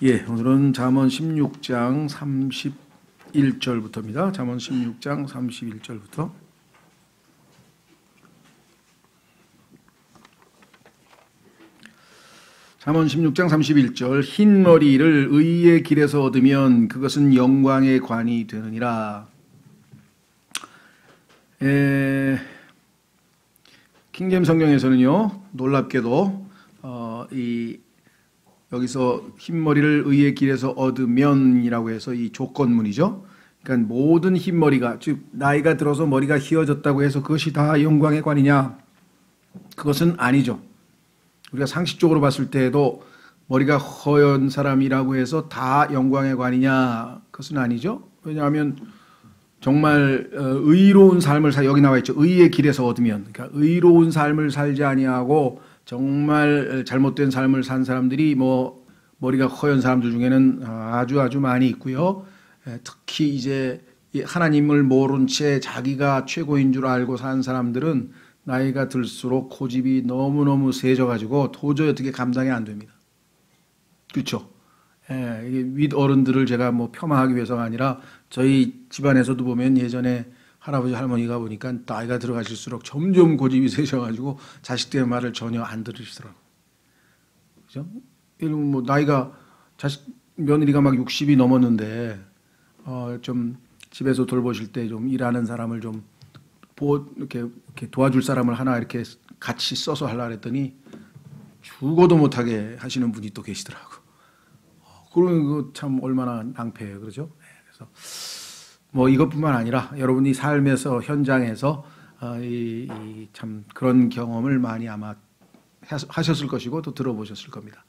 예, 오늘은 잠언 16장 31절부터입니다. 잠언 16장 31절부터. 잠언 16장 31절. 흰 머리를 의의 길에서 얻으면 그것은 영광의 관이 되느니라. 킹제임스 성경에서는요, 놀랍게도 여기서 흰머리를 의의 길에서 얻으면이라고 해서 이 조건문이죠. 그러니까 모든 흰머리가, 즉 나이가 들어서 머리가 휘어졌다고 해서 그것이 다 영광의 관이냐? 그것은 아니죠. 우리가 상식적으로 봤을 때에도 머리가 허연 사람이라고 해서 다 영광의 관이냐? 그것은 아니죠. 왜냐하면 정말 의로운 삶을 여기 나와 있죠. 의의 길에서 얻으면, 그러니까 의로운 삶을 살지 아니하고 정말 잘못된 삶을 산 사람들이 머리가 허연 사람들 중에는 아주 많이 있고요. 특히 이제 하나님을 모른 채 자기가 최고인 줄 알고 산 사람들은 나이가 들수록 고집이 너무너무 세져가지고 도저히 어떻게 감당이 안 됩니다. 그렇죠? 이게 윗 어른들을 제가 폄하하기 위해서가 아니라 저희 집안에서도 보면 예전에 할아버지 할머니가 보니까 나이가 들어가실수록 점점 고집이 세셔가지고 자식들의 말을 전혀 안 들으시더라고요. 그죠? 예를 들면 나이가 며느리가 막 60이 넘었는데 좀 집에서 돌보실 때 좀 일하는 사람을 좀 이렇게 도와줄 사람을 하나 이렇게 같이 써서 하려고 했더니 죽어도 못하게 하시는 분이 또 계시더라고. 그러면 그 참 얼마나 낭패예요, 그러죠? 그래서 이것뿐만 아니라 여러분이 삶에서 현장에서 참 그런 경험을 많이 아마 하셨을 것이고 또 들어보셨을 겁니다.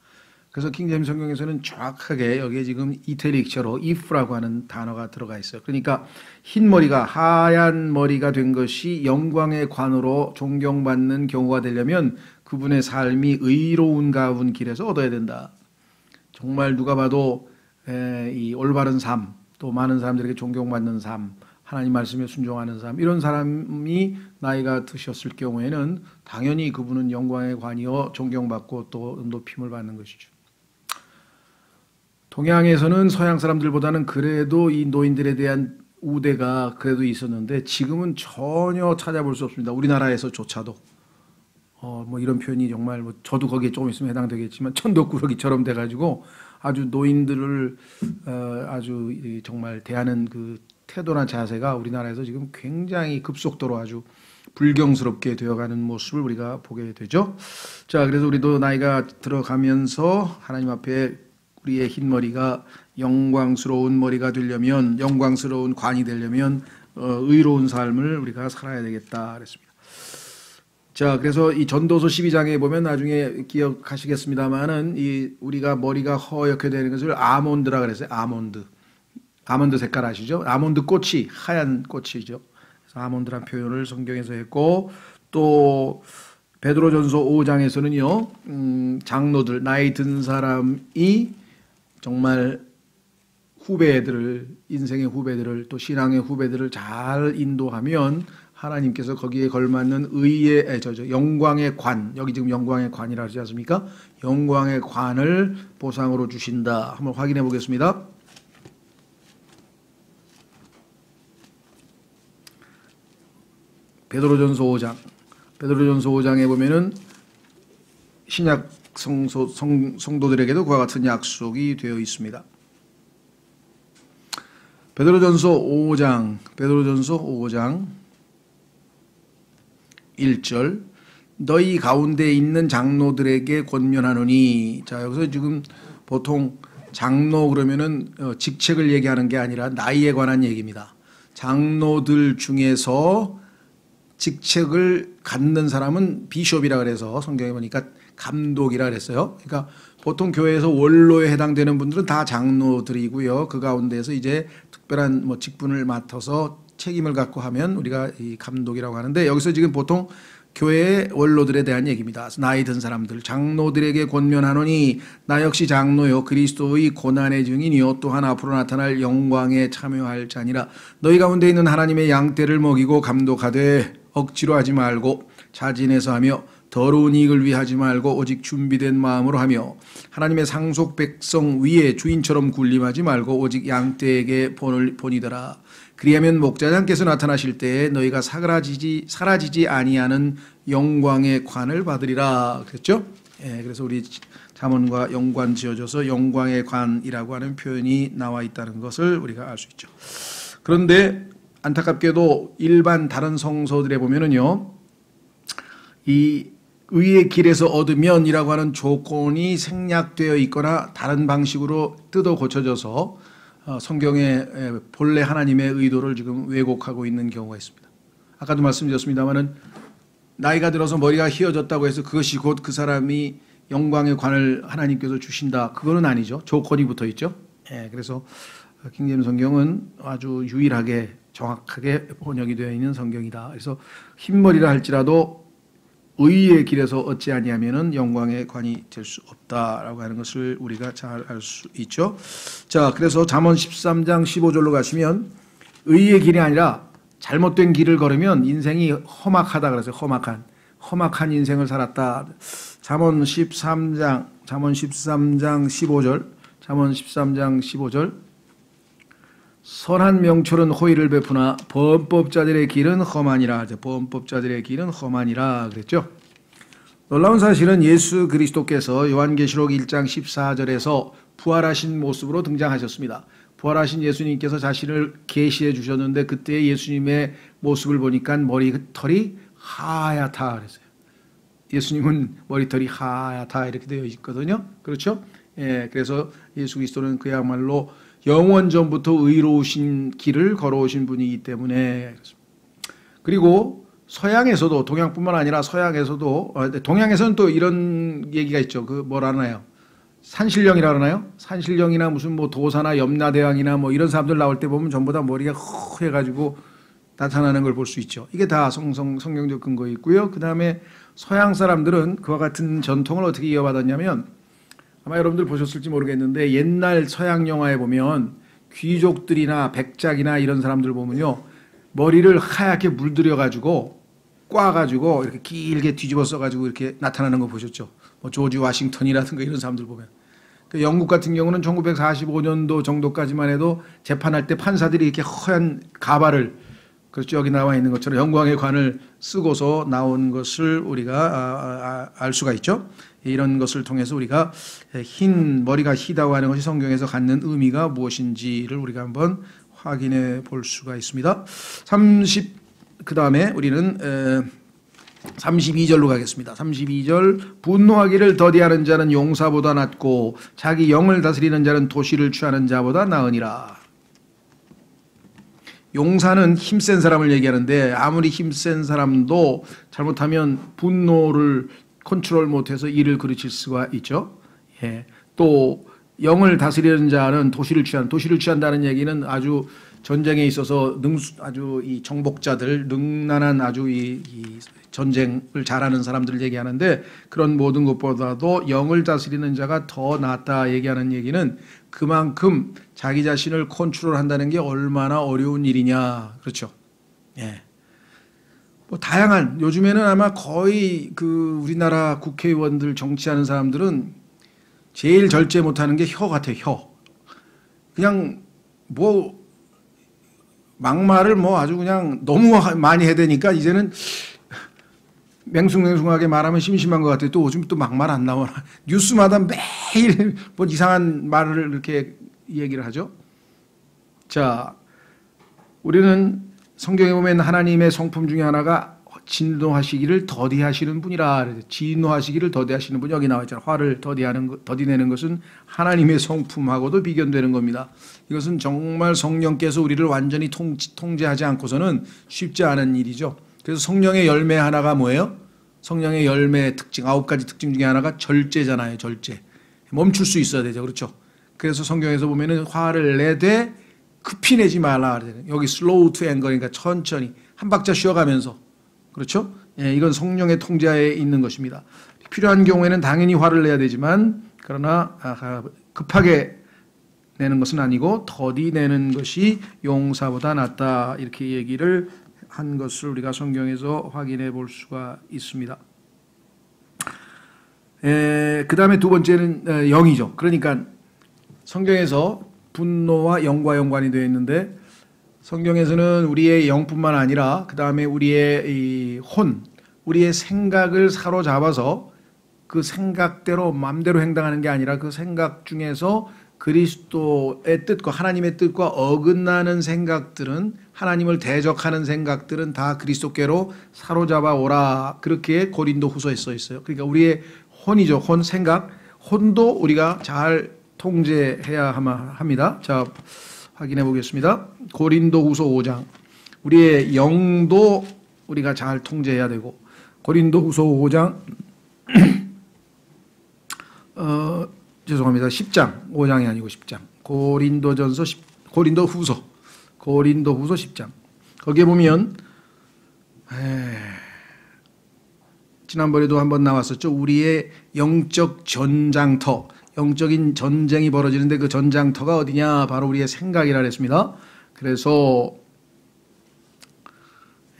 그래서 킹제임스 성경에서는 정확하게 여기에 지금 이태릭처로 if라고 하는 단어가 들어가 있어요. 그러니까 흰 머리가 하얀 머리가 된 것이 영광의 관으로 존경받는 경우가 되려면 그분의 삶이 의로운 가운 길에서 얻어야 된다. 정말 누가 봐도 이 올바른 삶, 또 많은 사람들에게 존경받는 삶, 하나님 말씀에 순종하는 삶, 이런 사람이 나이가 드셨을 경우에는 당연히 그분은 영광의 관이요 존경받고 또 높임을 받는 것이죠. 동양에서는 서양 사람들보다는 그래도 이 노인들에 대한 우대가 그래도 있었는데 지금은 전혀 찾아볼 수 없습니다. 우리나라에서조차도 이런 표현이 정말 저도 거기에 조금 있으면 해당되겠지만 천덕꾸러기처럼 돼가지고 아주 노인들을 아주 정말 대하는 그 태도나 자세가 우리나라에서 지금 굉장히 급속도로 아주 불경스럽게 되어가는 모습을 우리가 보게 되죠. 자, 그래서 우리도 나이가 들어가면서 하나님 앞에 우리의 흰머리가 영광스러운 머리가 되려면, 영광스러운 관이 되려면 의로운 삶을 우리가 살아야 되겠다 그랬습니다. 자, 그래서 이 전도서 12장에 보면 나중에 기억하시겠습니다만은 우리가 머리가 허옇게 되는 것을 아몬드라 그랬어요. 아몬드 색깔 아시죠? 아몬드 꽃이 하얀 꽃이죠. 그래서 아몬드란 표현을 성경에서 했고, 또 베드로전서 5장에서는요, 장로들, 나이 든 사람이 정말 인생의 후배들을 또 신앙의 후배들을 잘 인도하면 하나님께서 거기에 걸맞는 영광의 관, 여기 지금 영광의 관이라 하지 않습니까? 영광의 관을 보상으로 주신다. 한번 확인해 보겠습니다. 베드로전서 5장에 보면은 신약 성도들에게도 그와 같은 약속이 되어 있습니다. 베드로전서 5장 1절, 너희 가운데 있는 장로들에게 권면하노니. 자, 여기서 지금 보통 장로 그러면은 직책을 얘기하는 게 아니라 나이에 관한 얘기입니다. 장로들 중에서 직책을 갖는 사람은 비숍이라 그래서 성경에 보니까 감독이라 그랬어요. 그러니까 보통 교회에서 원로에 해당되는 분들은 다 장로들이고요. 그 가운데서 이제 특별한 직분을 맡아서 책임을 갖고 하면 우리가 이 감독이라고 하는데, 여기서 지금 보통 교회의 원로들에 대한 얘기입니다. 나이 든 사람들, 장로들에게 권면하노니 나 역시 장로요 그리스도의 고난의 증인이요 또한 앞으로 나타날 영광에 참여할 자니라. 너희 가운데 있는 하나님의 양떼를 먹이고 감독하되 억지로 하지 말고 자진해서 하며 더러운 이익을 위해 하지 말고 오직 준비된 마음으로 하며 하나님의 상속 백성 위에 주인처럼 군림하지 말고 오직 양떼에게 본이더라. 그리하면 목자장께서 나타나실 때에 너희가 사라지지 아니하는 영광의 관을 받으리라 그랬죠. 예, 그래서 우리 잠언과 연관 지어져서 영광의 관이라고 하는 표현이 나와 있다는 것을 우리가 알 수 있죠. 그런데 안타깝게도 일반 다른 성서들에 보면은요, 이 의의 길에서 얻으면이라고 하는 조건이 생략되어 있거나 다른 방식으로 뜯어 고쳐져서 성경의 본래 하나님의 의도를 지금 왜곡하고 있는 경우가 있습니다. 아까도 말씀드렸습니다마는 나이가 들어서 머리가 휘어졌다고 해서 그것이 곧 그 사람이 영광의 관을 하나님께서 주신다. 그거는 아니죠. 조건이 붙어 있죠. 예, 그래서 킹제임스 성경은 아주 유일하게 정확하게 번역이 되어 있는 성경이다. 그래서 흰머리라 할지라도 의의 길에서 얻지 아니하면은 영광의 관이 될 수 없다라고 하는 것을 우리가 잘 알 수 있죠. 자, 그래서 잠언 13장 15절로 가시면 의의 길이 아니라 잘못된 길을 걸으면 인생이 험악하다 그래서 험악한 인생을 살았다. 잠언 13장 15절. 잠언 13장 15절. 선한 명철은 호의를 베푸나 범법자들의 길은 험하니라. 범법자들의 길은 험하니라 그랬죠. 놀라운 사실은 예수 그리스도께서 요한계시록 1장 14절에서 부활하신 모습으로 등장하셨습니다. 부활하신 예수님께서 자신을 계시해 주셨는데 그때 예수님의 모습을 보니까 머리털이 하얗다 그랬어요. 예수님은 머리털이 하얗다 이렇게 되어 있거든요. 그렇죠? 예, 그래서 예수 그리스도는 그야말로 영원 전부터 의로우신 길을 걸어오신 분이기 때문에. 그리고 서양에서도, 동양뿐만 아니라 서양에서도, 동양에서는 또 이런 얘기가 있죠. 그 뭐라 하나요? 산신령이라 그러나요? 산신령이나 무슨 뭐 도사나 염라대왕이나 뭐 이런 사람들 나올 때 보면 전부 다 머리가 허해가지고 나타나는 걸 볼 수 있죠. 이게 다 성경적 근거가 있고요. 그 다음에 서양 사람들은 그와 같은 전통을 어떻게 이어받았냐면, 아마 여러분들 보셨을지 모르겠는데 옛날 서양 영화에 보면 귀족들이나 백작이나 이런 사람들 보면요, 머리를 하얗게 물들여가지고 꽈가지고 이렇게 길게 뒤집어 써가지고 이렇게 나타나는 거 보셨죠? 뭐 조지 워싱턴이라든가 이런 사람들 보면. 그 영국 같은 경우는 1945년도 정도까지만 해도 재판할 때 판사들이 이렇게 허연 가발을, 그렇죠, 여기 나와 있는 것처럼 영광의 관을 쓰고서 나온 것을 우리가 알 수가 있죠. 이런 것을 통해서 우리가 머리가 희다고 하는 것이 성경에서 갖는 의미가 무엇인지를 우리가 한번 확인해 볼 수가 있습니다. 그 다음에 우리는 32절로 가겠습니다. 32절. 분노하기를 더디하는 자는 용사보다 낫고 자기 영을 다스리는 자는 도시를 취하는 자보다 나으니라. 용사는 힘센 사람을 얘기하는데 아무리 힘센 사람도 잘못하면 분노를 컨트롤 못해서 일을 그르칠 수가 있죠. 예. 또 영을 다스리는 자는 도시를 취한다는 얘기는 아주 전쟁에 있어서 아주 이 정복자들, 능란한 아주 이 전쟁을 잘하는 사람들을 얘기하는데, 그런 모든 것보다도 영을 다스리는 자가 더 낫다 얘기하는 얘기는 그만큼 자기 자신을 컨트롤한다는 게 얼마나 어려운 일이냐. 그렇죠. 예. 뭐 다양한, 요즘에는 아마 거의 그 우리나라 국회의원들 정치하는 사람들은 제일 절제 못하는 게 혀 같아요. 혀. 그냥 뭐 막말을 뭐 아주 그냥 너무 많이 해야 되니까 이제는 맹숭맹숭하게 말하면 심심한 것 같아요. 또 요즘 또 막말 안 나오나. 뉴스마다 매일 뭐 이상한 말을 이렇게 얘기를 하죠. 자, 우리는 성경에 보면 하나님의 성품 중에 하나가 진노하시기를 더디하시는 분이라. 진노하시기를 더디하시는 분이 여기 나와 있잖아요. 화를 더디내는 것은 하나님의 성품하고도 비견되는 겁니다. 이것은 정말 성령께서 우리를 완전히 통제하지 않고서는 쉽지 않은 일이죠. 그래서 성령의 열매 하나가 뭐예요? 성령의 열매의 특징, 9가지 특징 중에 하나가 절제잖아요. 절제. 멈출 수 있어야 되죠. 그렇죠? 그래서 성경에서 보면은 화를 내되 급히 내지 말라. 여기 slow to anger, 그러니까 천천히 한 박자 쉬어가면서. 그렇죠? 예, 이건 성령의 통제하에 있는 것입니다. 필요한 경우에는 당연히 화를 내야 되지만, 그러나 급하게 내는 것은 아니고 더디 내는 것이 용사보다 낫다. 이렇게 얘기를 한 것을 우리가 성경에서 확인해 볼 수가 있습니다. 그 다음에 두 번째는 영이죠. 그러니까 성경에서 분노와 영과 연관이 되어 있는데 성경에서는 우리의 영뿐만 아니라 그 다음에 우리의 이 우리의 생각을 사로잡아서 그 생각대로 마음대로 행동하는 게 아니라 그 생각 중에서 그리스도의 뜻과 하나님의 뜻과 어긋나는 생각들은 하나님을 대적하는 생각들은 다 그리스도께로 사로잡아 오라. 그렇게 고린도후서에 써 있어요. 그러니까 우리의 혼이죠. 생각. 혼도 우리가 잘 통제해야 합니다. 자, 확인해 보겠습니다. 고린도후서 5장. 우리의 영도 우리가 잘 통제해야 되고 고린도후서 5장 죄송합니다. 10장. 5장이 아니고 10장. 고린도후서 10장. 거기에 보면 지난번에도 한번 나왔었죠. 우리의 영적 전장터, 영적인 전쟁이 벌어지는데 그 전장터가 어디냐? 바로 우리의 생각이라 했습니다. 그래서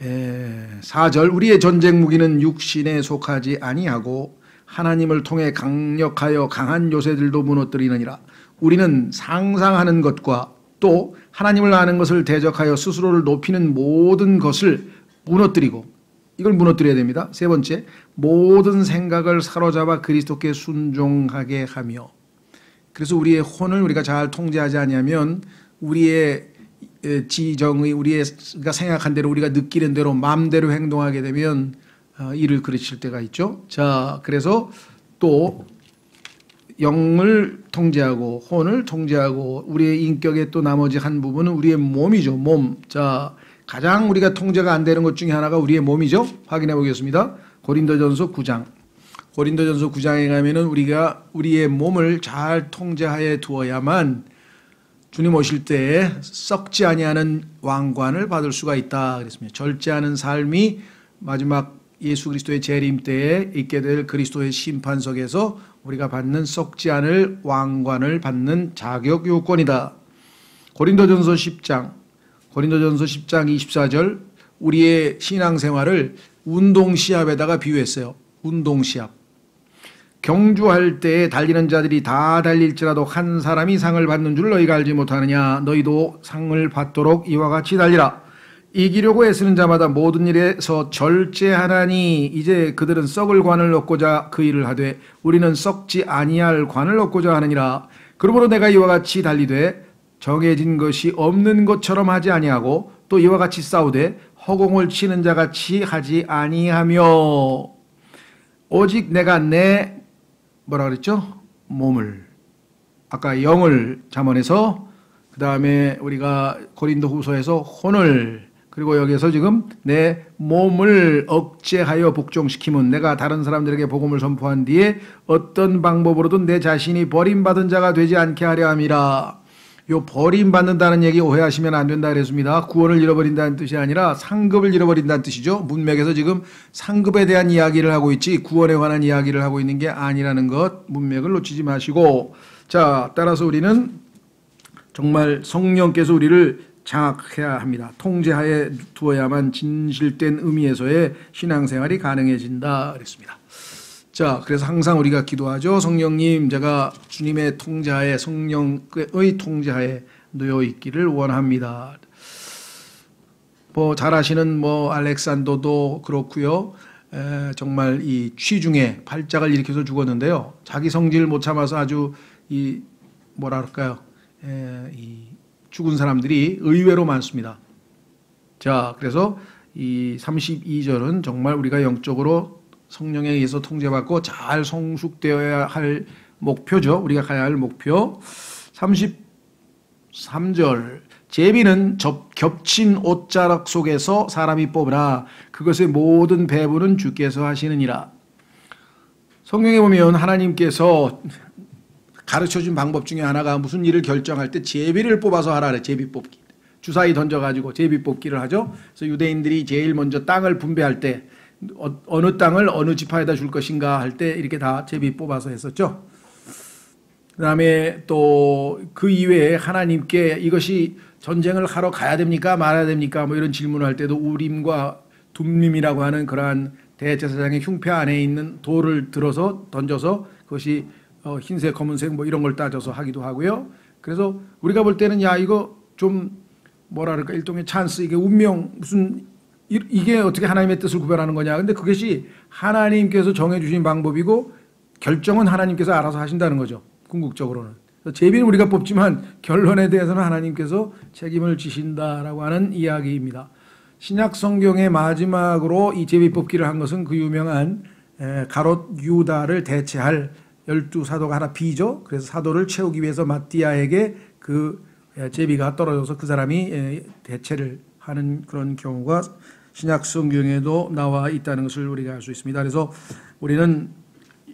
4절 우리의 전쟁 무기는 육신에 속하지 아니하고 하나님을 통해 강력하여 강한 요새들도 무너뜨리느니라. 우리는 상상하는 것과 또 하나님을 아는 것을 대적하여 스스로를 높이는 모든 것을 무너뜨리고, 이걸 무너뜨려야 됩니다. 세 번째, 모든 생각을 사로잡아 그리스도께 순종하게 하며. 그래서 우리의 혼을 우리가 잘 통제하지 않으면 우리의 지정의 우리가 생각한 대로 우리가 느끼는 대로 마음대로 행동하게 되면 일을 그르칠 때가 있죠. 자, 그래서 또 영을 통제하고 혼을 통제하고 우리의 인격의 또 나머지 한 부분은 우리의 몸이죠. 몸. 자, 가장 우리가 통제가 안 되는 것 중에 하나가 우리의 몸이죠. 확인해 보겠습니다. 고린도전서 9장. 고린도전서 9장에 가면은 우리가 우리의 몸을 잘 통제하에 두어야만 주님 오실 때에 썩지 아니하는 왕관을 받을 수가 있다 그랬습니다. 절제하는 삶이 마지막 예수 그리스도의 재림 때에 있게 될 그리스도의 심판석에서 우리가 받는 썩지 않을 왕관을 받는 자격 요건이다. 고린도전서 10장 24절 우리의 신앙생활을 운동시합에다가 비유했어요. 운동시합. 경주할 때에 달리는 자들이 다 달릴지라도 한 사람이 상을 받는 줄 너희가 알지 못하느냐. 너희도 상을 받도록 이와 같이 달리라. 이기려고 애쓰는 자마다 모든 일에서 절제하나니 이제 그들은 썩을 관을 얻고자 그 일을 하되 우리는 썩지 아니할 관을 얻고자 하느니라. 그러므로 내가 이와 같이 달리되 정해진 것이 없는 것처럼 하지 아니하고 또 이와 같이 싸우되 허공을 치는 자같이 하지 아니하며 오직 내가 내 뭐라 그랬죠? 몸을 아까 영을 잠언해서 그 다음에 우리가 고린도후서에서 혼을 그리고 여기서 지금 내 몸을 억제하여 복종시키면 내가 다른 사람들에게 복음을 선포한 뒤에 어떤 방법으로든 내 자신이 버림받은 자가 되지 않게 하려 함이라. 요 버림받는다는 얘기 오해하시면 안 된다 그랬습니다. 구원을 잃어버린다는 뜻이 아니라 상급을 잃어버린다는 뜻이죠. 문맥에서 지금 상급에 대한 이야기를 하고 있지 구원에 관한 이야기를 하고 있는 게 아니라는 것 문맥을 놓치지 마시고, 자, 따라서 우리는 정말 성령께서 우리를 장악해야 합니다. 통제하에 두어야만 진실된 의미에서의 신앙생활이 가능해진다 그랬습니다. 자, 그래서 항상 우리가 기도하죠. 성령님, 제가 주님의 통제하에 성령의 통제하에 놓여 있기를 원합니다. 잘 아시는 알렉산더도 그렇고요. 정말 이 취중에 발작을 일으켜서 죽었는데요. 자기 성질 못 참아서 아주 이 죽은 사람들이 의외로 많습니다. 자, 그래서 이 32절은 정말 우리가 영적으로 성령에 의해서 통제받고 잘 성숙되어야 할 목표죠. 우리가 가야 할 목표. 33절 제비는 겹친 옷자락 속에서 사람이 뽑으라. 그것의 모든 배분은 주께서 하시느니라. 성경에 보면 하나님께서 가르쳐준 방법 중에 하나가 무슨 일을 결정할 때 제비를 뽑아서 하라 그래. 제비 뽑기. 주사위 던져가지고 제비 뽑기를 하죠. 그래서 유대인들이 제일 먼저 땅을 분배할 때 어느 땅을 어느 지파에다 줄 것인가 할 때 이렇게 다 제비 뽑아서 했었죠. 그 다음에 또 그 이외에 하나님께 이것이 전쟁을 하러 가야 됩니까 말아야 됩니까 이런 질문을 할 때도 우림과 둠림이라고 하는 그러한 대제사장의 흉패 안에 있는 돌을 들어서 던져서 그것이 흰색, 검은색 뭐 이런 걸 따져서 하기도 하고요. 그래서 우리가 볼 때는 야 이거 좀 뭐라 그럴까 일종의 찬스 이게 운명 무슨 이게 어떻게 하나님의 뜻을 구별하는 거냐. 근데 그것이 하나님께서 정해주신 방법이고 결정은 하나님께서 알아서 하신다는 거죠. 궁극적으로는. 제비는 우리가 뽑지만 결론에 대해서는 하나님께서 책임을 지신다라고 하는 이야기입니다. 신약 성경의 마지막으로 이 제비 뽑기를 한 것은 그 유명한 가롯 유다를 대체할 12사도가 하나 비죠. 그래서 사도를 채우기 위해서 마띠아에게 그 제비가 떨어져서 그 사람이 대체를 하는 그런 경우가 신약 성경에도 나와 있다는 것을 우리가 알 수 있습니다. 그래서 우리는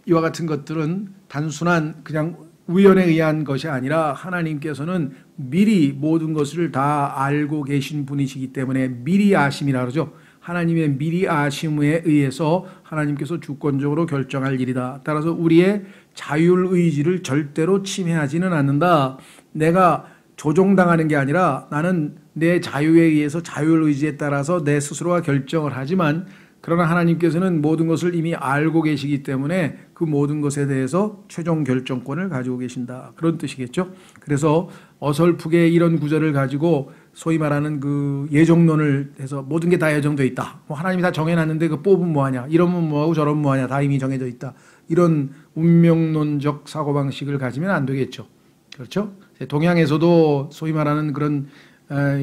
이와 같은 것들은 단순한 그냥 우연에 의한 것이 아니라 하나님께서는 미리 모든 것을 다 알고 계신 분이시기 때문에 미리 아심이라 그러죠. 하나님의 미리 아심에 의해서 하나님께서 주권적으로 결정할 일이다. 따라서 우리의 자율의지를 절대로 침해하지는 않는다. 내가 조종당하는 게 아니라 나는 내 자유에 의해서 자율의지에 따라서 내 스스로가 결정을 하지만 그러나 하나님께서는 모든 것을 이미 알고 계시기 때문에 그 모든 것에 대해서 최종 결정권을 가지고 계신다. 그런 뜻이겠죠. 그래서 어설프게 이런 구절을 가지고 소위 말하는 그 예정론을 해서 모든 게 다 예정되어 있다. 뭐 하나님이 다 정해놨는데 그 뽑으면 뭐하냐. 이러면 뭐하고 저러면 뭐하냐. 다 이미 정해져 있다. 이런 운명론적 사고방식을 가지면 안 되겠죠. 그렇죠? 동양에서도 소위 말하는 그런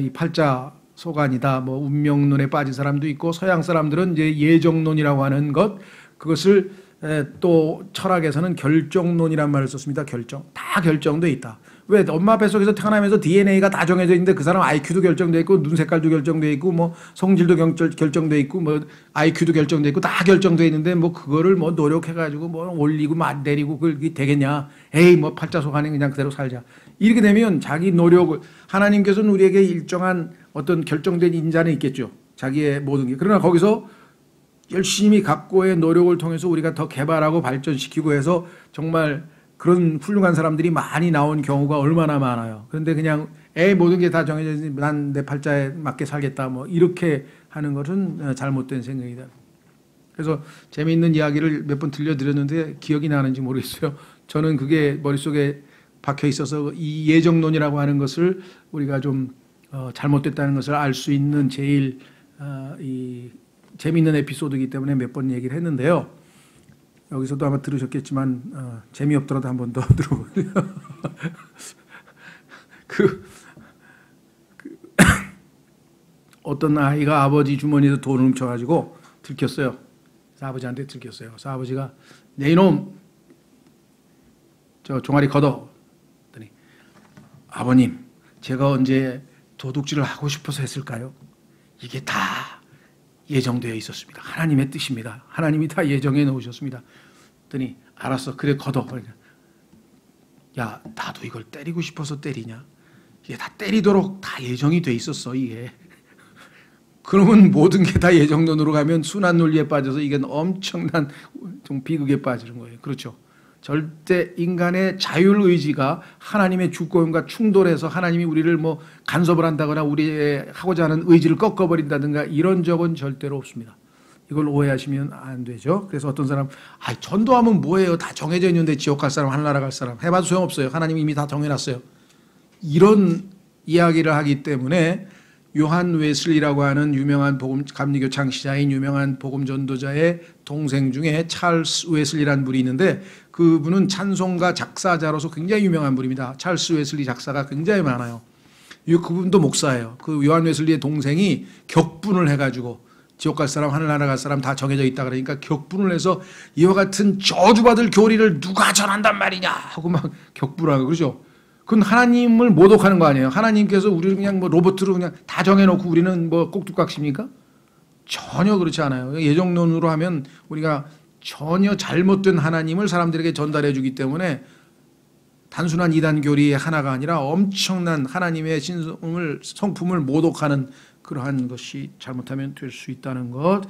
이 팔자 소관이다. 뭐 운명론에 빠진 사람도 있고 서양 사람들은 이제 예정론이라고 하는 것 그것을 또 철학에서는 결정론이란 말을 썼습니다. 결정. 다 결정돼 있다. 왜 엄마 뱃속에서 태어나면서 DNA가 다 정해져 있는데 그 사람 IQ도 결정돼 있고 눈 색깔도 결정돼 있고 뭐 성질도 결정돼 있고 뭐 IQ도 결정돼 있고 다 결정돼 있는데 뭐 그거를 뭐 노력해 가지고 뭐 올리고 막 내리고 그게 되겠냐. 에이 뭐 팔자속 안에 그냥 그대로 살자. 이렇게 되면 자기 노력을 하나님께서는 우리에게 일정한 어떤 결정된 인자는 있겠죠. 자기의 모든 게. 그러나 거기서 열심히 각고의 노력을 통해서 우리가 더 개발하고 발전시키고 해서 정말 그런 훌륭한 사람들이 많이 나온 경우가 얼마나 많아요. 그런데 그냥 모든 게 다 정해져 있으니 난 내 팔자에 맞게 살겠다 뭐 이렇게 하는 것은 잘못된 생각이다. 그래서 재미있는 이야기를 몇 번 들려드렸는데 기억이 나는지 모르겠어요. 저는 그게 머릿속에 박혀 있어서 이 예정론이라고 하는 것을 우리가 좀 잘못됐다는 것을 알 수 있는 제일 이 재미있는 에피소드이기 때문에 몇 번 얘기를 했는데요. 여기서도 아마 들으셨겠지만 재미없더라도 한 번 더 들어보세요. 어떤 아이가 아버지 주머니에서 돈을 훔쳐가지고 들켰어요. 그래서 아버지한테 들켰어요. 그래서 아버지가 내 이놈 저 종아리 걷어. 그랬더니 아버님 제가 언제 도둑질을 하고 싶어서 했을까요? 이게 다 예정되어 있었습니다. 하나님의 뜻입니다. 하나님이 다 예정해 놓으셨습니다. 그랬더니 알았어. 그래 걷어. 야 나도 이걸 때리고 싶어서 때리냐. 이게 다 때리도록 다 예정이 돼 있었어 이게. 그러면 모든 게 다 예정론으로 가면 순환 논리에 빠져서 이게 엄청난 좀 비극에 빠지는 거예요. 그렇죠. 절대 인간의 자율의지가 하나님의 주권과 충돌해서 하나님이 우리를 뭐 간섭을 한다거나 우리의 하고자 하는 의지를 꺾어버린다든가 이런 적은 절대로 없습니다. 이걸 오해하시면 안 되죠. 그래서 어떤 사람 전도하면 뭐예요? 다 정해져 있는데 지옥 갈 사람 하늘나라 갈 사람 해봐도 소용없어요. 하나님이 이미 다 정해놨어요. 이런 이야기를 하기 때문에 요한 웨슬리라고 하는 유명한 감리교 창시자인 유명한 복음 전도자의 동생 중에 찰스 웨슬리라는 분이 있는데 그분은 찬송가 작사자로서 굉장히 유명한 분입니다. 찰스 웨슬리 작사가 굉장히 많아요. 그분도 목사예요. 그 요한 웨슬리의 동생이 격분을 해가지고 지옥 갈 사람 하늘나라 갈 사람 다 정해져 있다 그러니까 격분을 해서 이와 같은 저주받을 교리를 누가 전한단 말이냐 하고 막 격분하고 그러죠. 그건 하나님을 모독하는 거 아니에요. 하나님께서 우리를 그냥 뭐 로봇으로 그냥 다 정해놓고 우리는 뭐 꼭두각시입니까? 전혀 그렇지 않아요. 예정론으로 하면 우리가 전혀 잘못된 하나님을 사람들에게 전달해 주기 때문에 단순한 이단 교리의 하나가 아니라 엄청난 하나님의 성품을 모독하는 그러한 것이 잘못하면 될 수 있다는 것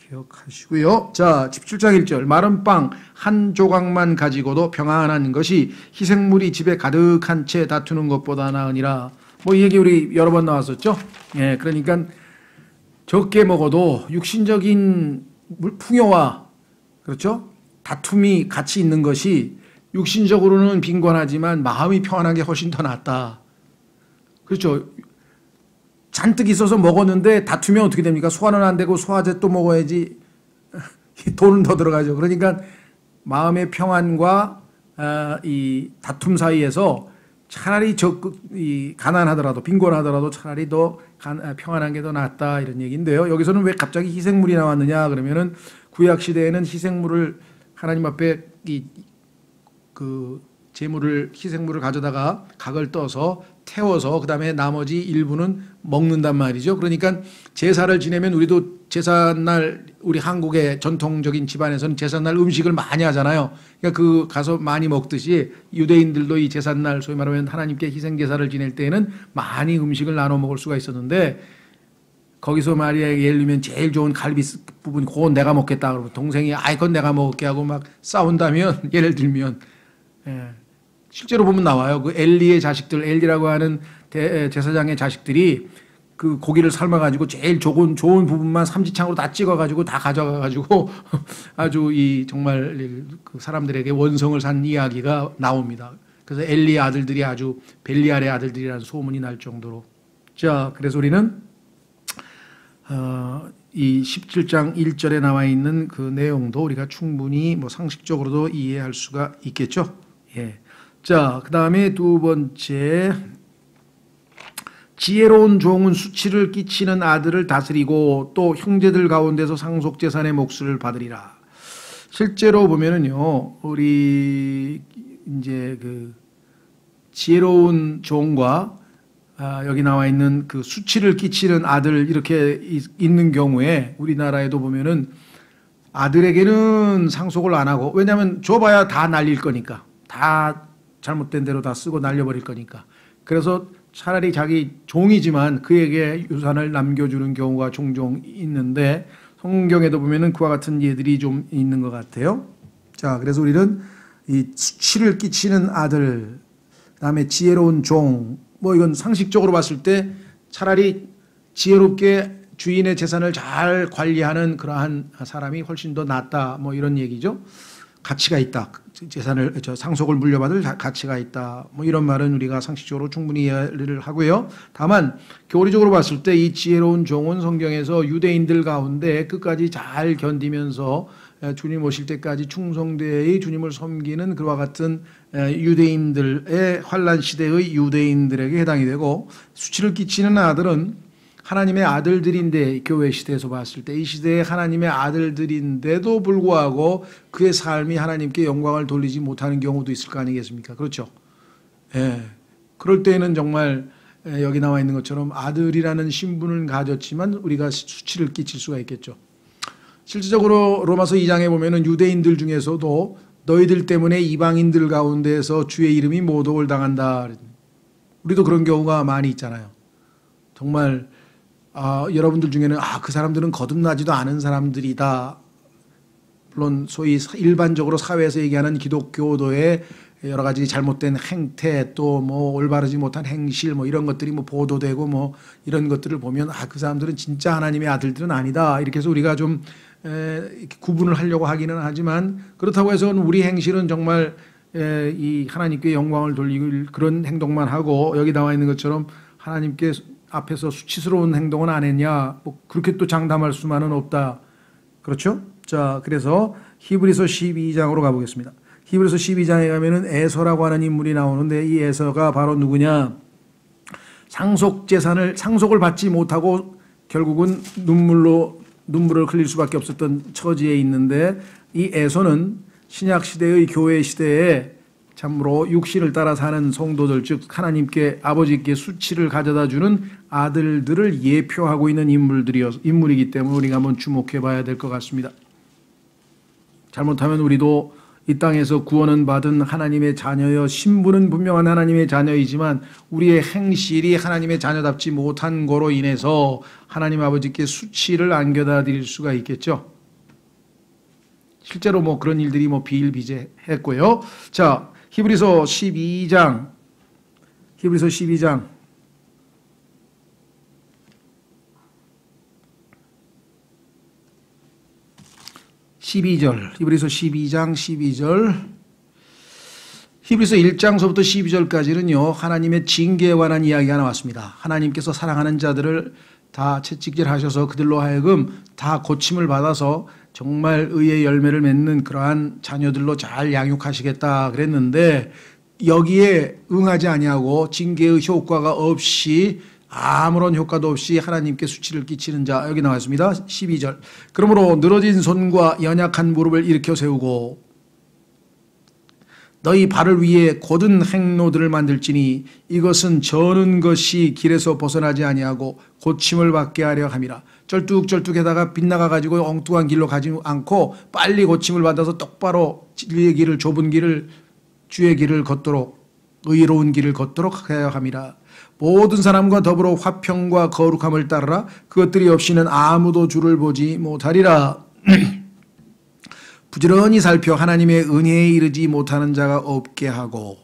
기억하시고요. 자, 17장 1절 마른 빵 한 조각만 가지고도 평안한 것이 희생물이 집에 가득한 채 다투는 것보다 나으니라. 뭐 이 얘기 우리 여러 번 나왔었죠. 예, 그러니까 적게 먹어도 육신적인 풍요와 그렇죠? 다툼이 같이 있는 것이 육신적으로는 빈곤하지만 마음이 평안한 게 훨씬 더 낫다. 그렇죠? 잔뜩 있어서 먹었는데 다투면 어떻게 됩니까? 소화는 안 되고 소화제 또 먹어야지 돈은 더 들어가죠. 그러니까 마음의 평안과 이 다툼 사이에서 차라리 이 가난하더라도 빈곤하더라도 차라리 더 평안한 게 더 낫다 이런 얘기인데요. 여기서는 왜 갑자기 희생물이 나왔느냐 그러면은 구약 시대에는 희생물을 하나님 앞에 그 희생물을 가져다가 각을 떠서 태워서 그다음에 나머지 일부는 먹는단 말이죠. 그러니까 제사를 지내면 우리도 제삿날 우리 한국의 전통적인 집안에서는 제삿날 음식을 많이 하잖아요. 그러니까 그 가서 많이 먹듯이 유대인들도 이 제삿날 소위 말하면 하나님께 희생 제사를 지낼 때에는 많이 음식을 나눠 먹을 수가 있었는데 거기서 말이야 예를 들면 제일 좋은 갈비 부분 그건 내가 먹겠다 그러면 동생이 아이 그건 내가 먹을게 하고 막 싸운다면 예를 들면 실제로 보면 나와요. 그 엘리의 자식들, 엘리라고 하는 제사장의 자식들이 그 고기를 삶아가지고 제일 좋은 부분만 삼지창으로 다 찍어가지고 다 가져가가지고 아주 정말 그 사람들에게 원성을 산 이야기가 나옵니다. 그래서 엘리의 아들들이 아주 벨리알의 아들들이라는 소문이 날 정도로. 자, 그래서 우리는 이 17장 1절에 나와 있는 그 내용도 우리가 충분히 뭐 상식적으로도 이해할 수가 있겠죠. 예. 자, 그 다음에 두 번째, 지혜로운 종은 수치를 끼치는 아들을 다스리고 또 형제들 가운데서 상속재산의 몫을 받으리라. 실제로 보면은요, 우리 이제 그 지혜로운 종과 여기 나와 있는 그 수치를 끼치는 아들 이렇게 있는 경우에 우리나라에도 보면은 아들에게는 상속을 안 하고 왜냐하면 줘봐야 다 날릴 거니까 다 잘못된 대로 다 쓰고 날려버릴 거니까 그래서 차라리 자기 종이지만 그에게 유산을 남겨주는 경우가 종종 있는데 성경에도 보면은 그와 같은 예들이 좀 있는 것 같아요. 자, 그래서 우리는 이 수치를 끼치는 아들, 그다음에 지혜로운 종, 뭐 이건 상식적으로 봤을 때 차라리 지혜롭게 주인의 재산을 잘 관리하는 그러한 사람이 훨씬 더 낫다. 뭐 이런 얘기죠. 가치가 있다. 상속을 물려받을 가치가 있다. 뭐 이런 말은 우리가 상식적으로 충분히 이해를 하고요. 다만 교리적으로 봤을 때 이 지혜로운 종은 성경에서 유대인들 가운데 끝까지 잘 견디면서 주님 오실 때까지 충성되이 주님을 섬기는 그와 같은 유대인들의 환란 시대의 유대인들에게 해당이 되고 수치를 끼치는 아들은 하나님의 아들들인데 교회 시대에서 봤을 때 이 시대에 하나님의 아들들인데도 불구하고 그의 삶이 하나님께 영광을 돌리지 못하는 경우도 있을 거 아니겠습니까? 그렇죠? 예. 그럴 때에는 정말 여기 나와 있는 것처럼 아들이라는 신분을 가졌지만 우리가 수치를 끼칠 수가 있겠죠. 실질적으로 로마서 2장에 보면은 유대인들 중에서도 너희들 때문에 이방인들 가운데서 주의 이름이 모독을 당한다. 우리도 그런 경우가 많이 있잖아요. 정말 여러분들 중에는 그 사람들은 거듭나지도 않은 사람들이다. 물론 소위 일반적으로 사회에서 얘기하는 기독교도의 여러 가지 잘못된 행태 또 뭐 올바르지 못한 행실 뭐 이런 것들이 뭐 보도되고 뭐 이런 것들을 보면 그 사람들은 진짜 하나님의 아들들은 아니다. 이렇게 해서 우리가 좀 이렇게 구분을 하려고 하기는 하지만 그렇다고 해서 우리 행실은 정말 이 하나님께 영광을 돌리는 그런 행동만 하고 여기 나와 있는 것처럼 하나님께 앞에서 수치스러운 행동은 안 했냐? 뭐 그렇게 또 장담할 수만은 없다. 그렇죠? 자, 그래서 히브리서 12장으로 가보겠습니다. 히브리서 12장에 가면은 에서라고 하는 인물이 나오는데 이 에서가 바로 누구냐? 상속을 받지 못하고 결국은 눈물을 흘릴 수밖에 없었던 처지에 있는데 이 에서는 신약 시대의 교회 시대에 참으로 육신을 따라 사는 성도들 즉 하나님께 아버지께 수치를 가져다 주는 아들들을 예표하고 있는 인물이기 때문에 우리가 한번 주목해 봐야 될 것 같습니다. 잘못하면 우리도 이 땅에서 구원은 받은 하나님의 자녀여 신분은 분명한 하나님의 자녀이지만 우리의 행실이 하나님의 자녀답지 못한 거로 인해서 하나님 아버지께 수치를 안겨다 드릴 수가 있겠죠. 실제로 뭐 그런 일들이 뭐 비일비재했고요. 자, 히브리서 12장 12절, 히브리서 12장 12절, 히브리서 1장서부터 12절까지는요 하나님의 징계에 관한 이야기가 나왔습니다. 하나님께서 사랑하는 자들을 다 채찍질하셔서 그들로 하여금 다 고침을 받아서 정말 의의 열매를 맺는 그러한 자녀들로 잘 양육하시겠다 그랬는데, 여기에 응하지 아니하고 징계의 효과가 없이, 아무런 효과도 없이 하나님께 수치를 끼치는 자, 여기 나왔습니다. 12절. 그러므로 늘어진 손과 연약한 무릎을 일으켜 세우고 너희 발을 위해 곧은 행로들을 만들지니 이것은 저는 것이 길에서 벗어나지 아니하고 고침을 받게 하려 함이라. 쩔뚝쩔뚝에다가 빗나가 가지고 엉뚱한 길로 가지 않고 빨리 고침을 받아서 똑바로 진리의 길을, 좁은 길을, 주의 길을 걷도록, 의로운 길을 걷도록 하여 함이라. 모든 사람과 더불어 화평과 거룩함을 따르라. 그것들이 없이는 아무도 주를 보지 못하리라. 부지런히 살펴 하나님의 은혜에 이르지 못하는 자가 없게 하고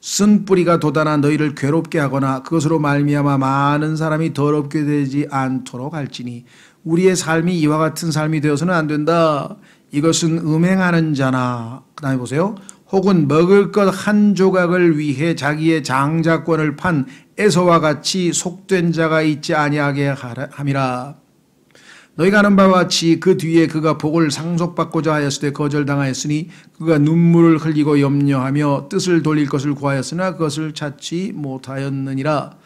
쓴 뿌리가 돋아나 너희를 괴롭게 하거나 그것으로 말미암아 많은 사람이 더럽게 되지 않도록 할지니 우리의 삶이 이와 같은 삶이 되어서는 안 된다. 이것은 음행하는 자나, 그 다음에 보세요, 혹은 먹을 것 한 조각을 위해 자기의 장자권을 판 에서와 같이 속된 자가 있지 아니하게 함이라. 너희가 아는 바와 같이 그 뒤에 그가 복을 상속받고자 하였을 때 거절당하였으니 그가 눈물을 흘리고 염려하며 뜻을 돌릴 것을 구하였으나 그것을 찾지 못하였느니라.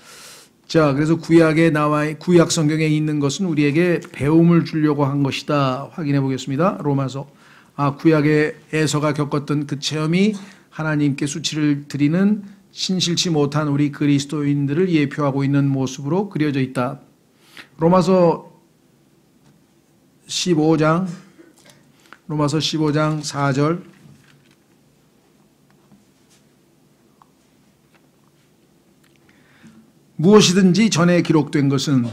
자, 그래서 구약 성경에 있는 것은 우리에게 배움을 주려고 한 것이다. 확인해 보겠습니다. 로마서. 구약의 에서가 겪었던 그 체험이 하나님께 수치를 드리는 신실치 못한 우리 그리스도인들을 예표하고 있는 모습으로 그려져 있다. 로마서 15장 4절. 무엇이든지 전에 기록된 것은,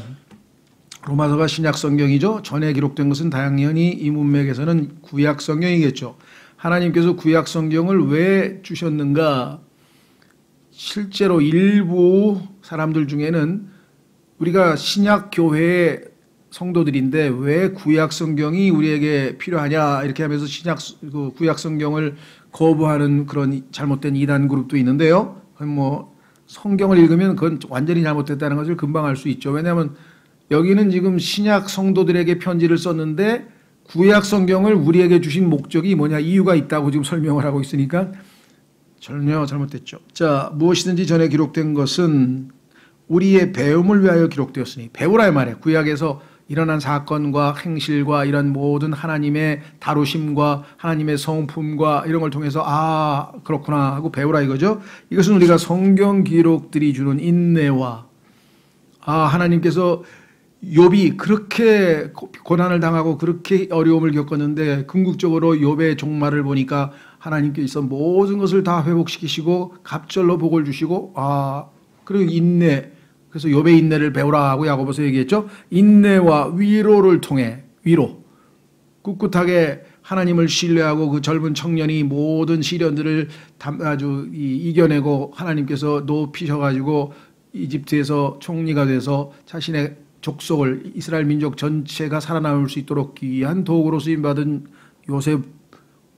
로마서가 신약 성경이죠. 전에 기록된 것은 당연히 이 문맥에서는 구약 성경이겠죠. 하나님께서 구약 성경을 왜 주셨는가? 실제로 일부 사람들 중에는 우리가 신약 교회의 성도들인데 왜 구약 성경이 우리에게 필요하냐 이렇게 하면서 구약 성경을 거부하는 그런 잘못된 이단 그룹도 있는데요. 뭐 성경을 읽으면 그건 완전히 잘못됐다는 것을 금방 알 수 있죠. 왜냐하면 여기는 지금 신약 성도들에게 편지를 썼는데 구약 성경을 우리에게 주신 목적이 뭐냐, 이유가 있다고 지금 설명을 하고 있으니까 전혀 잘못됐죠. 자, 무엇이든지 전에 기록된 것은 우리의 배움을 위하여 기록되었으니, 배우라 말이에요. 구약에서 일어난 사건과 행실과 이런 모든 하나님의 다루심과 하나님의 성품과 이런 걸 통해서 그렇구나 하고 배우라 이거죠. 이것은 우리가 성경 기록들이 주는 인내와 하나님께서 욥이 그렇게 고난을 당하고 그렇게 어려움을 겪었는데 궁극적으로 욥의 종말을 보니까 하나님께서 모든 것을 다 회복시키시고 갑절로 복을 주시고 그리고 인내, 그래서 욥의 인내를 배우라 하고 야고보서 얘기했죠. 인내와 위로를 통해, 위로, 꿋꿋하게 하나님을 신뢰하고 그 젊은 청년이 모든 시련들을 아주 이겨내고 하나님께서 높이셔가지고 이집트에서 총리가 돼서 자신의 족속을, 이스라엘 민족 전체가 살아남을 수 있도록 귀한 도구로 쓰임받은 요셉,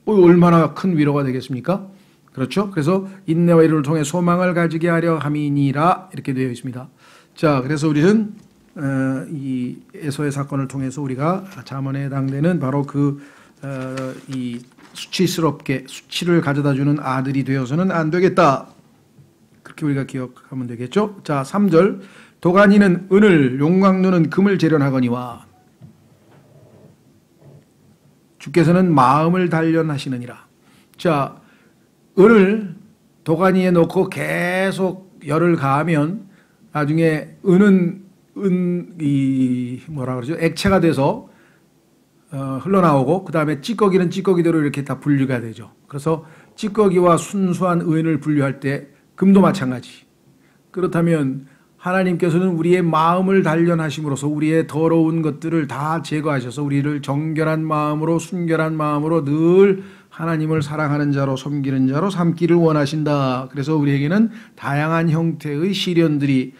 얼마나 큰 위로가 되겠습니까? 그렇죠? 그래서 인내와 위로를 통해 소망을 가지게 하려 함이니라 이렇게 되어 있습니다. 자, 그래서 우리는 이 에서의 사건을 통해서 우리가 잠언에 해당되는 바로 이 수치스럽게 수치를 가져다주는 아들이 되어서는 안 되겠다. 그렇게 우리가 기억하면 되겠죠? 자, 3절. 도가니는 은을, 용광로는 금을 재련하거니와 주께서는 마음을 단련하시느니라. 자, 은을 도가니에 넣고 계속 열을 가하면 나중에 은은 액체가 돼서 흘러나오고, 그 다음에 찌꺼기는 찌꺼기대로 이렇게 다 분류가 되죠. 그래서 찌꺼기와 순수한 은을 분류할 때 금도 마찬가지. 그렇다면 하나님께서는 우리의 마음을 단련하심으로써 우리의 더러운 것들을 다 제거하셔서 우리를 정결한 마음으로, 순결한 마음으로 늘 하나님을 사랑하는 자로, 섬기는 자로 삼기를 원하신다. 그래서 우리에게는 다양한 형태의 시련들이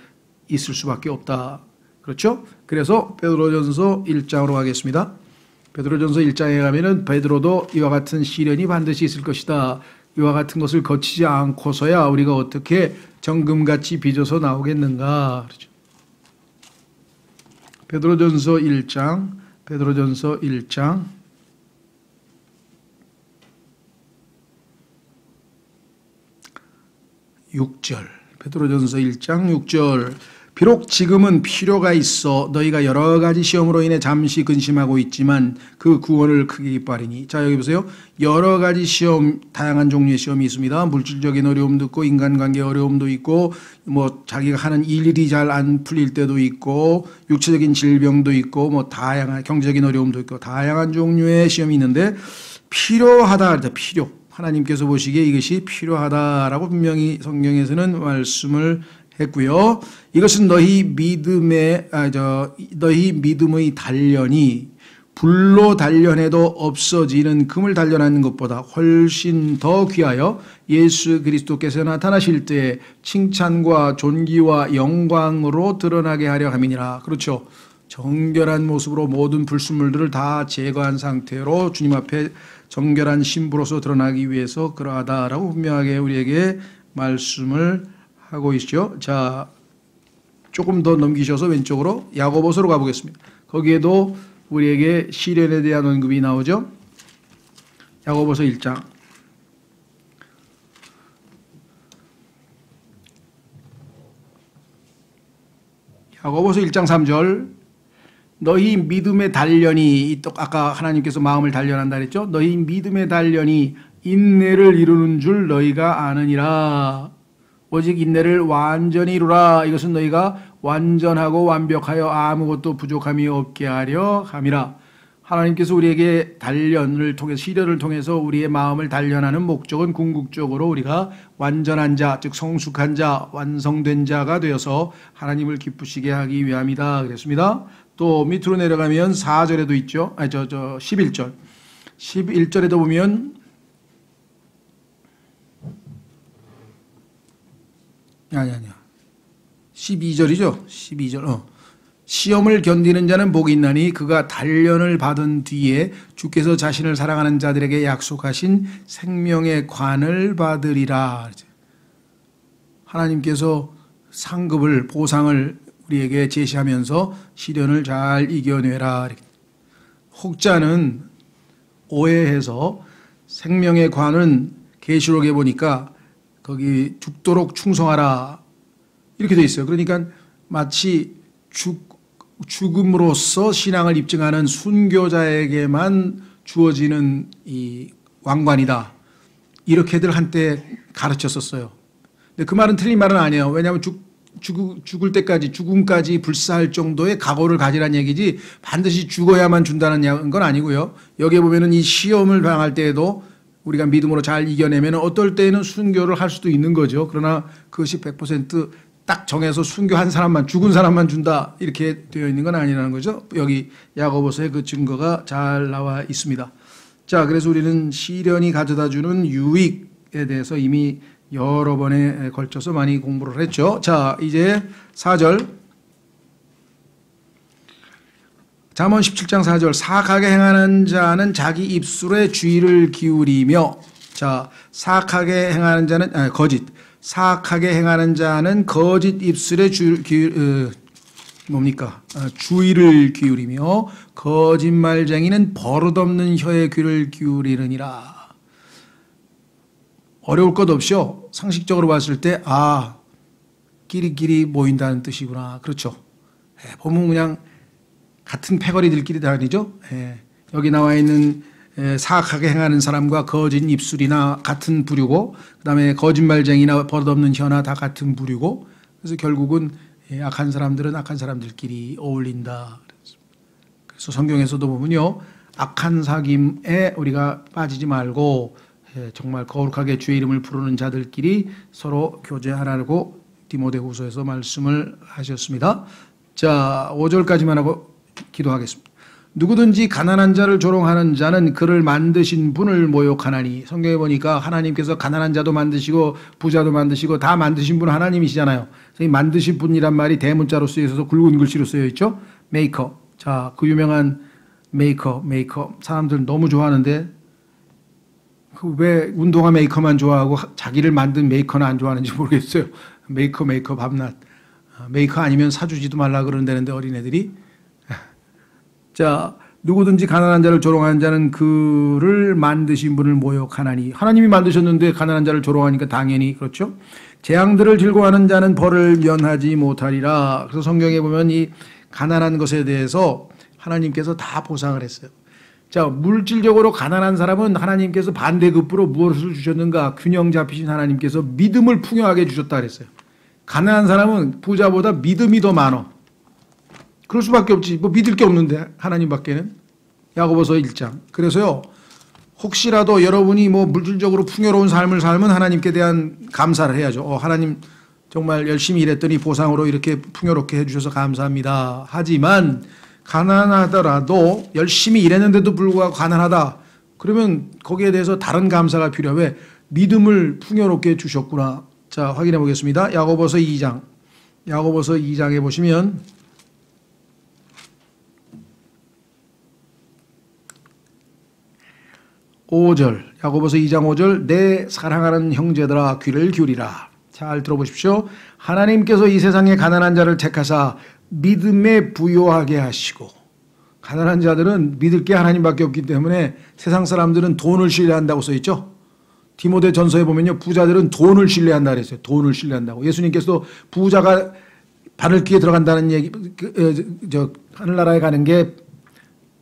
있을 수밖에 없다. 그렇죠? 그래서 베드로전서 1장으로 가겠습니다. 베드로전서 1장에 가면은 베드로도 이와 같은 시련이 반드시 있을 것이다. 이와 같은 것을 거치지 않고서야 우리가 어떻게 정금같이 빚어서 나오겠는가. 그렇죠. 베드로전서 1장 6절. 베드로전서 1장 6절. 비록 지금은 필요가 있어 너희가 여러 가지 시험으로 인해 잠시 근심하고 있지만 그 구원을 크게 기뻐하리니. 자, 여기 보세요. 여러 가지 시험, 다양한 종류의 시험이 있습니다. 물질적인 어려움도 있고 인간관계 어려움도 있고 뭐 자기가 하는 일이 잘 안 풀릴 때도 있고 육체적인 질병도 있고 뭐 다양한 경제적인 어려움도 있고 다양한 종류의 시험이 있는데 필요하다. 필요. 하나님께서 보시기에 이것이 필요하다라고 분명히 성경에서는 말씀을 했고요. 이것은 너희 믿음의 단련이 불로 단련해도 없어지는 금을 단련하는 것보다 훨씬 더 귀하여 예수 그리스도께서 나타나실 때에 칭찬과 존귀와 영광으로 드러나게 하려 함이니라. 그렇죠. 정결한 모습으로 모든 불순물들을 다 제거한 상태로 주님 앞에 정결한 신부로서 드러나기 위해서 그러하다라고 분명하게 우리에게 말씀을 하고 있죠. 자, 조금 더 넘기셔서 왼쪽으로 야고보서로 가보겠습니다. 거기에도 우리에게 시련에 대한 언급이 나오죠. 야고보서 1장. 야고보서 1장 3절. 너희 믿음의 단련이, 아까 하나님께서 마음을 단련한다 그랬죠. 너희 믿음의 단련이 인내를 이루는 줄 너희가 아느니라. 오직 인내를 완전히 이루라. 이것은 너희가 완전하고 완벽하여 아무것도 부족함이 없게 하려 함이라. 하나님께서 우리에게 단련을 통해서, 시련을 통해서 우리의 마음을 단련하는 목적은 궁극적으로 우리가 완전한 자, 즉 성숙한 자, 완성된 자가 되어서 하나님을 기쁘시게 하기 위함이다 그랬습니다. 또 밑으로 내려가면 4절에도 있죠. 11절. 11절에도 보면 아니야. 12절이죠. 12절. 시험을 견디는 자는 복이 있나니 그가 단련을 받은 뒤에 주께서 자신을 사랑하는 자들에게 약속하신 생명의 관을 받으리라. 하나님께서 상급을, 보상을 우리에게 제시하면서 시련을 잘 이겨내라. 혹자는 오해해서 생명의 관은 계시록에 보니까 거기 죽도록 충성하라 이렇게 돼 있어요. 그러니까 마치 죽음으로써 신앙을 입증하는 순교자에게만 주어지는 이 왕관이다. 이렇게들 한때 가르쳤었어요. 근데 그 말은 틀린 말은 아니에요. 왜냐하면 죽을 때까지, 죽음까지 불사할 정도의 각오를 가지란 얘기지 반드시 죽어야만 준다는 건 아니고요. 여기에 보면은 이 시험을 당할 때에도 우리가 믿음으로 잘 이겨내면 어떨 때에는 순교를 할 수도 있는 거죠. 그러나 그것이 100% 딱 정해서 순교한 사람만, 죽은 사람만 준다 이렇게 되어 있는 건 아니라는 거죠. 여기 야고보서에 그 증거가 잘 나와 있습니다. 자, 그래서 우리는 시련이 가져다주는 유익에 대해서 이미 여러 번에 걸쳐서 많이 공부를 했죠. 자, 이제 4절. 잠언 17장 4절. 사악하게 행하는 자는 자기 입술에 주의를 기울이며. 자, 사악하게 행하는 자는 거짓. 사악하게 행하는 자는 거짓 입술에 주의를 기울이며 거짓말쟁이는 버릇없는 혀에 귀를 기울이느니라. 어려울 것 없이요. 상식적으로 봤을 때 끼리끼리 모인다는 뜻이구나. 그렇죠. 보면 그냥 같은 패거리들끼리 다니죠. 여기 나와 있는 사악하게 행하는 사람과 거짓 입술이나 같은 부류고, 그 다음에 거짓말쟁이나 버릇없는 혀나 다 같은 부류고, 그래서 결국은 악한 사람들은 악한 사람들끼리 어울린다. 그래서 성경에서도 보면요, 악한 사귐에 우리가 빠지지 말고 정말 거룩하게 주의 이름을 부르는 자들끼리 서로 교제하라고 디모데후서에서 말씀을 하셨습니다. 자, 5절까지만 하고 기도하겠습니다. 누구든지 가난한 자를 조롱하는 자는 그를 만드신 분을 모욕하나니. 성경에 보니까 하나님께서 가난한 자도 만드시고 부자도 만드시고 다 만드신 분은 하나님이시잖아요. 그래서 이 만드신 분이란 말이 대문자로 쓰여 있어서 굵은 글씨로 쓰여 있죠. 메이커. 자, 그 유명한 메이커. 사람들 너무 좋아하는데 그 왜 운동화 메이커만 좋아하고 자기를 만든 메이커는 안 좋아하는지 모르겠어요. 메이커 밤낮. 메이커 아니면 사주지도 말라 그런다는데 어린애들이. 자, 누구든지 가난한 자를 조롱하는 자는 그를 만드신 분을 모욕하나니. 하나님이 만드셨는데 가난한 자를 조롱하니까 당연히 그렇죠. 재앙들을 즐거워하는 자는 벌을 면하지 못하리라. 그래서 성경에 보면 이 가난한 것에 대해서 하나님께서 다 보상을 했어요. 자, 물질적으로 가난한 사람은 하나님께서 반대급부로 무엇을 주셨는가? 균형 잡히신 하나님께서 믿음을 풍요하게 주셨다 그랬어요. 가난한 사람은 부자보다 믿음이 더 많어. 그럴 수밖에 없지. 뭐 믿을 게 없는데 하나님밖에는. 야고보서 1장. 그래서요, 혹시라도 여러분이 뭐 물질적으로 풍요로운 삶을 살면 하나님께 대한 감사를 해야죠. 하나님 정말 열심히 일했더니 보상으로 이렇게 풍요롭게 해주셔서 감사합니다. 하지만 가난하더라도 열심히 일했는데도 불구하고 가난하다. 그러면 거기에 대해서 다른 감사가 필요해. 왜? 믿음을 풍요롭게 주셨구나. 자, 확인해 보겠습니다. 야고보서 2장. 야고보서 2장에 보시면 5절. 야고보서 2장 5절. 내 사랑하는 형제들아 귀를 기울이라. 잘 들어보십시오. 하나님께서 이 세상에 가난한 자를 택하사 믿음에 부요하게 하시고, 가난한 자들은 믿을 게 하나님밖에 없기 때문에 세상 사람들은 돈을 신뢰한다고 써있죠. 디모데 전서에 보면요, 부자들은 돈을 신뢰한다 그랬어요. 돈을 신뢰한다고. 예수님께서도 부자가 바늘귀에 들어간다는 얘기, 하늘나라에 가는 게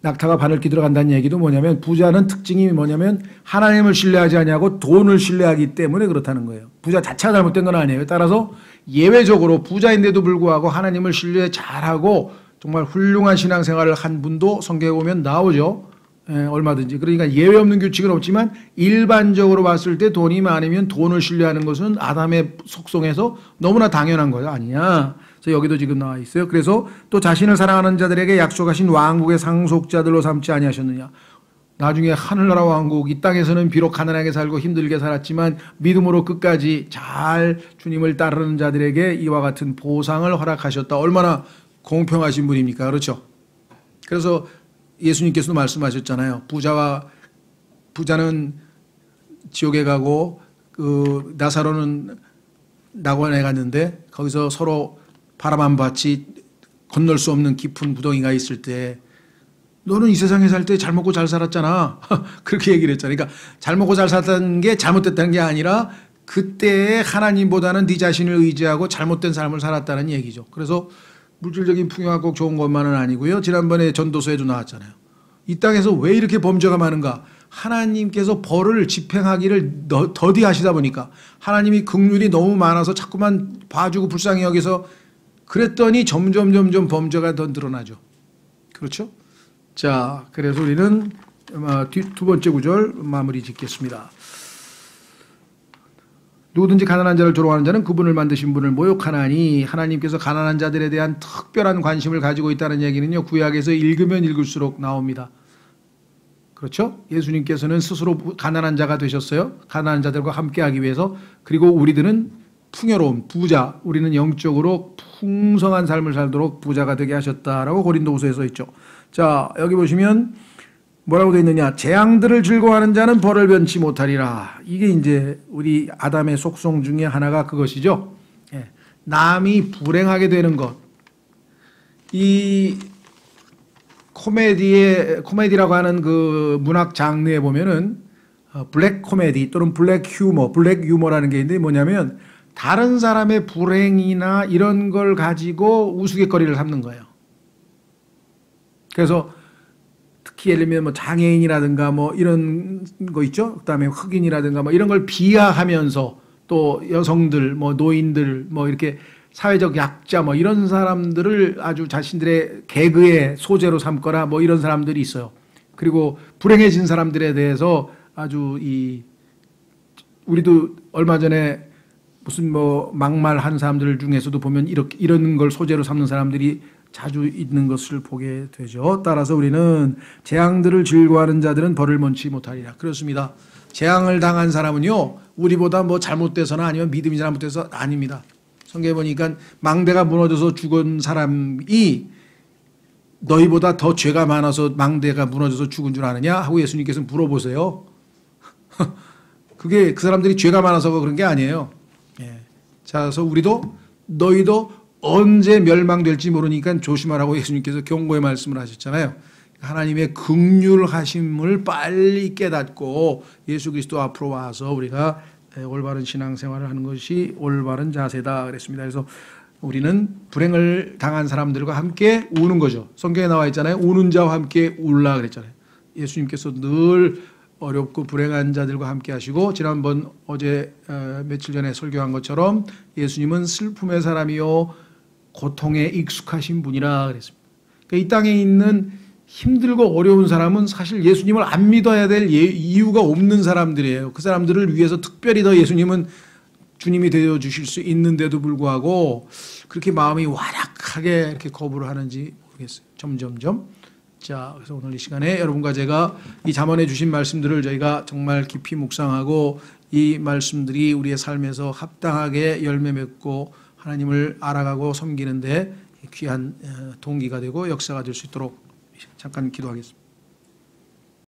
낙타가 바늘귀 들어간다는 얘기도 뭐냐면, 부자는 특징이 뭐냐면 하나님을 신뢰하지 아니하고 돈을 신뢰하기 때문에 그렇다는 거예요. 부자 자체가 잘못된 건 아니에요. 따라서 예외적으로 부자인데도 불구하고 하나님을 신뢰 잘하고 정말 훌륭한 신앙생활을 한 분도 성경에 보면 나오죠. 얼마든지. 그러니까 예외 없는 규칙은 없지만 일반적으로 봤을 때 돈이 많으면 돈을 신뢰하는 것은 아담의 속성에서 너무나 당연한 거예요. 아니냐. 그래서 여기도 지금 나와 있어요. 그래서 또 자신을 사랑하는 자들에게 약속하신 왕국의 상속자들로 삼지 아니하셨느냐. 나중에 하늘나라 왕국, 이 땅에서는 비록 가난하게 살고 힘들게 살았지만 믿음으로 끝까지 잘 주님을 따르는 자들에게 이와 같은 보상을 허락하셨다. 얼마나 공평하신 분입니까? 그렇죠? 그래서 예수님께서도 말씀하셨잖아요. 부자는 지옥에 가고 나사로는 낙원에 갔는데 거기서 서로 바라만 봤지 건널 수 없는 깊은 구덩이가 있을 때 너는 이 세상에 살 때 잘 먹고 잘 살았잖아. 그렇게 얘기를 했잖아요. 그러니까 잘 먹고 잘 살았다는 게 잘못됐다는 게 아니라 그때의 하나님보다는 네 자신을 의지하고 잘못된 삶을 살았다는 얘기죠. 그래서 물질적인 풍요가 꼭 좋은 것만은 아니고요. 지난번에 전도서에도 나왔잖아요. 이 땅에서 왜 이렇게 범죄가 많은가? 하나님께서 벌을 집행하기를 더디하시다 보니까 하나님이 긍휼이 너무 많아서 자꾸만 봐주고 불쌍히 여기서 그랬더니 점점 범죄가 더 늘어나죠. 그렇죠? 자, 그래서 우리는 두 번째 구절 마무리 짓겠습니다. 누구든지 가난한 자를 조롱하는 자는 그분을 만드신 분을 모욕하나니. 하나님께서 가난한 자들에 대한 특별한 관심을 가지고 있다는 얘기는요, 구약에서 읽으면 읽을수록 나옵니다. 그렇죠? 예수님께서는 스스로 가난한 자가 되셨어요. 가난한 자들과 함께하기 위해서. 그리고 우리들은 풍요로운 부자, 우리는 영적으로 풍성한 삶을 살도록 부자가 되게 하셨다라고 고린도후서에 있죠. 자, 여기 보시면 뭐라고 되어 있느냐? 재앙들을 즐거워하는 자는 벌을 면치 못하리라. 이게 이제 우리 아담의 속성 중에 하나가 그것이죠. 남이 불행하게 되는 것. 이 코미디라고 하는 그 문학 장르에 보면은 블랙 코미디 또는 블랙 유머라는 게 있는데 뭐냐면 다른 사람의 불행이나 이런 걸 가지고 우스갯거리를 삼는 거예요. 그래서 특히 예를 들면 뭐 장애인이라든가 뭐 이런 거 있죠. 그다음에 흑인이라든가 뭐 이런 걸 비하하면서 또 여성들, 뭐 노인들, 뭐 이렇게 사회적 약자 뭐 이런 사람들을 아주 자신들의 개그의 소재로 삼거나 뭐 이런 사람들이 있어요. 그리고 불행해진 사람들에 대해서 아주 우리도 얼마 전에 무슨 뭐 막말한 사람들 중에서도 보면 이런 걸 소재로 삼는 사람들이 자주 있는 것을 보게 되죠. 따라서 우리는 재앙들을 즐거워하는 자들은 벌을 면치 못하리라. 그렇습니다. 재앙을 당한 사람은요, 우리보다 뭐 잘못돼서나 아니면 믿음이 잘못돼서 아닙니다. 성경에 보니까 망대가 무너져서 죽은 사람이 너희보다 더 죄가 많아서 망대가 무너져서 죽은 줄 아느냐 하고 예수님께서 물어보세요. 그게 그 사람들이 죄가 많아서 그런 게 아니에요. 예. 자, 그래서 우리도 너희도 언제 멸망될지 모르니까 조심하라고 예수님께서 경고의 말씀을 하셨잖아요. 하나님의 긍휼하심을 빨리 깨닫고 예수 그리스도 앞으로 와서 우리가 올바른 신앙생활을 하는 것이 올바른 자세다 그랬습니다. 그래서 우리는 불행을 당한 사람들과 함께 우는 거죠. 성경에 나와 있잖아요. 우는 자와 함께 울라 그랬잖아요. 예수님께서 늘 어렵고 불행한 자들과 함께 하시고 지난번 어제 며칠 전에 설교한 것처럼 예수님은 슬픔의 사람이요 고통에 익숙하신 분이라 그랬습니다. 그러니까 이 땅에 있는 힘들고 어려운 사람은 사실 예수님을 안 믿어야 될 이유가 없는 사람들이에요. 그 사람들을 위해서 특별히 더 예수님은 주님이 되어주실 수 있는데도 불구하고 그렇게 마음이 완악하게 이렇게 거부를 하는지 모르겠어요. 점점점. 자, 그래서 오늘 이 시간에 여러분과 제가 이 잠언해 주신 말씀들을 저희가 정말 깊이 묵상하고 이 말씀들이 우리의 삶에서 합당하게 열매 맺고 하나님을 알아가고 섬기는데 귀한 동기가 되고 역사가 될 수 있도록 잠깐 기도하겠습니다.